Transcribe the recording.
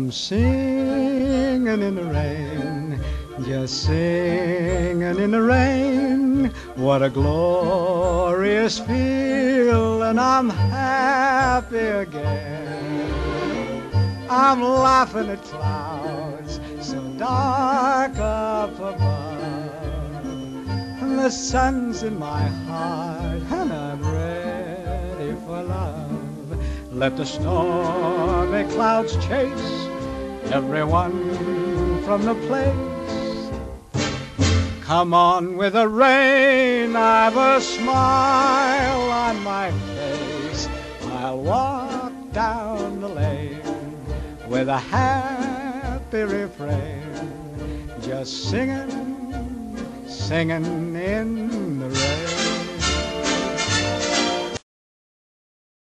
I'm singing in the rain, just singing in the rain. What a glorious feeling, I'm happy again. I'm laughing at clouds so dark up above, and the sun's in my heart, and I'm ready for love. Let the stormy clouds chase everyone from the place. Come on with the rain, I've a smile on my face. I'll walk down the lane with a happy refrain, just singing, singing in the rain.